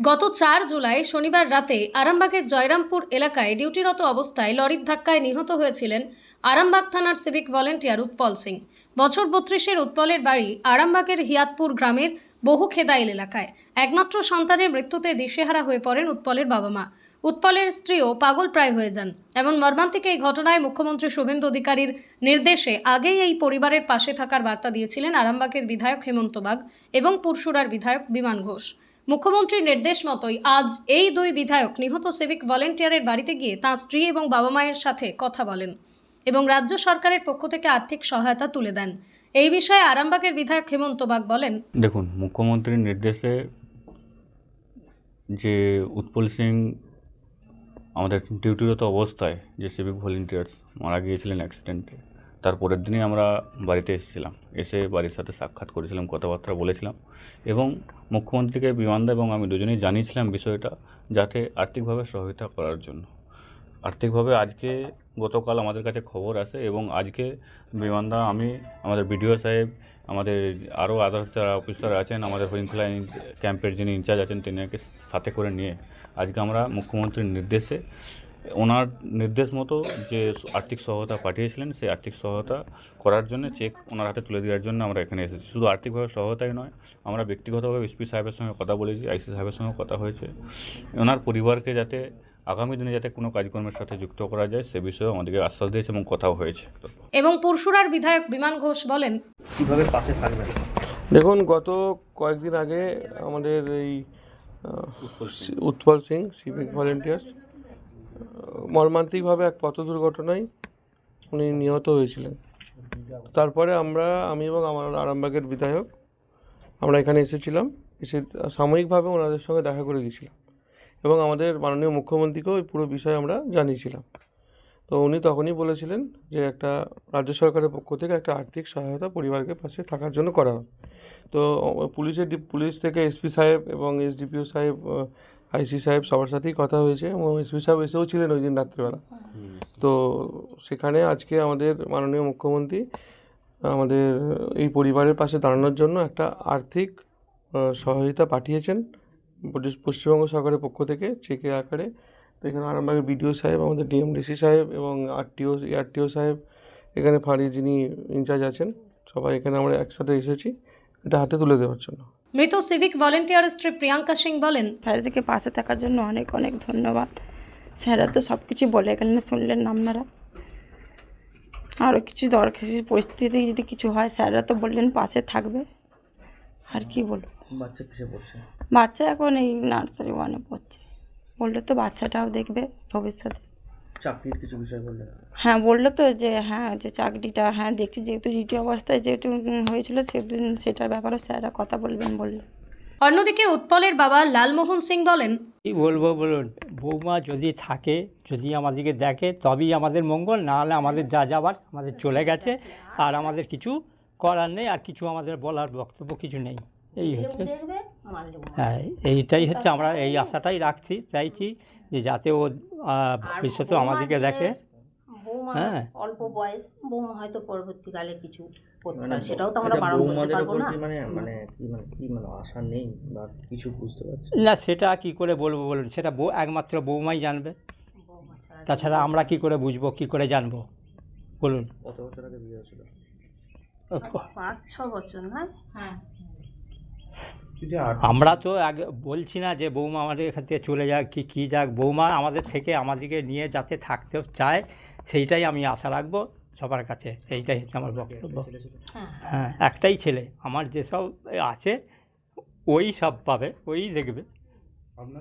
গত 4 জুলাই শনিবার রাতে আরামবাগের জয়রামপুর এলাকায় ডিউটিরত অবস্থায় লরির ধাক্কায় নিহত হয়েছিলেন আরামবাগ থানার সিভিক ভলেন্টিয়ার উৎপল সিং। বছর 32-এর উৎপলের বাড়ি আরামবাগের হিয়াতপুর গ্রামের বহুখেদাইল এলাকায়। একমাত্র সন্তানের মৃত্যুতে দিশেহারা হয়ে পড়েন উৎপলের বাবা মা। উৎপলের স্ত্রীও পাগল প্রায় হয়ে যান। এমন মর্মান্তিক এই ঘটনায় মুখ্যমন্ত্রী শুভেন্দু অধিকারীর নির্দেশে আগেই এই পরিবারের পাশে থাকার বার্তা দিয়েছিলেন আরামবাগের বিধায়ক হেমন্ত বাগ এবং পুরসুরার বিধায়ক বিমান ঘোষ। মুখ্যমন্ত্রীর নির্দেশ মতোই আজ এই দুই বিধায়ক নিহত সিভিক ভলেন্টিয়ারের বাড়িতে গিয়ে তাঁর স্ত্রী এবং বাবা মায়ের সাথে কথা বলেন এবং রাজ্য সরকারের পক্ষ থেকে আর্থিক সহায়তা তুলে দেন। এই বিষয়ে আরামবাগের বিধায়ক হেমন্ত বাগ বলেন, দেখুন, মুখ্যমন্ত্রীর নির্দেশে যে উৎপল সিং আমাদের ডিউটিরত অবস্থায় যে সিভিক ভলেন্টিয়ার্স মারা গিয়েছিলেন অ্যাক্সিডেন্টে, তার পরের দিনই আমরা বাড়িতে এসেছিলাম। এসে বাড়ির সাথে সাক্ষাৎ করেছিলাম, কথাবার্তা বলেছিলাম এবং মুখ্যমন্ত্রীকে বিমানদা এবং আমি দুজনেই জানিয়েছিলাম বিষয়টা, যাতে আর্থিকভাবে সহায়তা করার জন্য। আর্থিকভাবে আজকে গতকাল আমাদের কাছে খবর আসে এবং আজকে বিমানদা, আমি, আমাদের বিডিও সাহেব, আমাদের আরও আদার্স যারা অফিসার আছেন, আমাদের হরিণখোলা ক্যাম্পের যিনি ইনচার্জ আছেন তিনাকে সাথে করে নিয়ে আজকে আমরা মুখ্যমন্ত্রীর নির্দেশে, ওনার নির্দেশ মতো যে আর্থিক সহায়তা পাঠিয়েছিলেন সেই আর্থিক সহায়তা করার জন্য চেক ওনার হাতে তুলে দেওয়ার জন্য আমরা এখানে এসেছি। শুধু আর্থিকভাবে সহায়তাই নয়, আমরা ব্যক্তিগতভাবে এসপি সাহেবের সঙ্গে কথা বলেছি, আইসি সাহেবের সঙ্গে কথা হয়েছে। ওনার পরিবারকে যাতে আগামী দিনে যাতে কোনো কাজকর্মের সাথে যুক্ত করা যায় সে বিষয়ে আমাদেরকে আশ্বাস দিয়েছে এবং কথাও হয়েছে। এবং পুরসুরার বিধায়ক বিমান ঘোষ বলেন, কিভাবে পাশে থাকবেন? দেখুন, গত কয়েকদিন আগে আমাদের এই উৎপল সিং সিভিক ভলেন্টিয়ার্স মর্মান্তিকভাবে এক পথ দুর্ঘটনায় উনি নিহত হয়েছিলেন। তারপরে আমি এবং আমার আরামবাগের বিধায়ক আমরা এখানে এসেছিলাম, এসে সাময়িকভাবে ওনাদের সঙ্গে দেখা করে গেছিলাম এবং আমাদের মাননীয় মুখ্যমন্ত্রীকেও এই পুরো বিষয়ে আমরা জানিয়েছিলাম। তো উনি তখনই বলেছিলেন যে একটা রাজ্য সরকারের পক্ষ থেকে একটা আর্থিক সহায়তা পরিবারকে পাশে থাকার জন্য করা হবে। তো পুলিশ থেকে এসপি সাহেব এবং এসডিপিও সাহেব, আইসি সাহেব সবার সাথেই কথা হয়েছে এবং এসপি সাহেব এসেও ছিলেন ওই দিন রাত্রিবেলা। তো সেখানে আজকে আমাদের মাননীয় মুখ্যমন্ত্রী আমাদের এই পরিবারের পাশে দাঁড়ানোর জন্য একটা আর্থিক সহায়তা পাঠিয়েছেন পশ্চিমবঙ্গ সরকারের পক্ষ থেকে চেকের আকারে। তো এখানে আরামবাগের বিডিও সাহেব, আমাদের ডিএমডিসি সাহেব এবং আরটিও সাহেব, এখানে ফাঁড়ি যিনি ইনচার্জ আছেন, সবাই এখানে আমরা একসাথে এসেছি এটা হাতে তুলে দেওয়ার জন্য। মৃত সিভিক ভলেন্টিয়ার স্ত্রী প্রিয়াঙ্কা সিং বলেন, স্যারদেরকে পাশে থাকার জন্য অনেক অনেক ধন্যবাদ। স্যাররা তো সব কিছু বলে গেলেন, শুনলেন আপনারা। আরও কিছু দরকার পরিস্থিতি যদি কিছু হয়, স্যাররা তো বললেন পাশে থাকবে। আর কি বলবো? বাচ্চা কিসে পড়ছে? বাচ্চা এখন এই নার্সারি 1-এ পড়ছে। বললো তো বাচ্চাটাও দেখবে ভবিষ্যতে। চাকরির কিছু বিষয় বললেন? হ্যাঁ, বললো তো যে যে চাকরিটা দেখছি, যেহেতু ডিউটি অবস্থায় যেহেতু হয়েছিল সেহেতু সেটার ব্যাপারে স্যাররা কথা বলবেন বললো। অন্যদিকে উৎপলের বাবা লালমোহন সিং বলেন, কি বলবো বলুন, বৌমা যদি থাকে, যদি আমাদেরকে দেখে তবেই আমাদের মঙ্গল, না হলে আমাদের যা যাবার আমাদের চলে গেছে, আর আমাদের কিছু করার নেই, আর কিছু আমাদের বলার বক্তব্য কিছু নেই। এই হচ্ছে, হ্যাঁ, এইটাই হচ্ছে, আমরা এই আশাটাই চাইছি যে যাতে ও ভবিষ্যতে আমাদেরকে দেখে। হ্যাঁ, অল্প বয়স বৌমা হয়তো পরবর্তীকালে কিছু করতে পারে, সেটাও তো আমরা বারণ করতে পারবো না। মানে আশা নেই বা কিছু বুঝতে পারছি না, সেটা কি করে বলবো বলুন, সেটা একমাত্র বৌমাই জানবে, তাছাড়া আমরা কি করে বুঝবো, কি করে জানবো বলুন? কত বছর আগে বিয়ে হয়েছিল? 5-6 বছর নয়। হ্যাঁ, আমরা তো আগে বলছি না যে বৌমা আমাদের এখান থেকে চলে যাক কি যাক, বৌমা আমাদের থেকে আমাদেরকে নিয়ে যাতে থাকতে চায় সেইটাই আমি আশা রাখবো সবার কাছে। এইটাই হচ্ছে আমার বক্তব্য। হ্যাঁ, একটাই ছেলে আমার, যেসব আছে ওই সব পাবে, ওই দেখবে।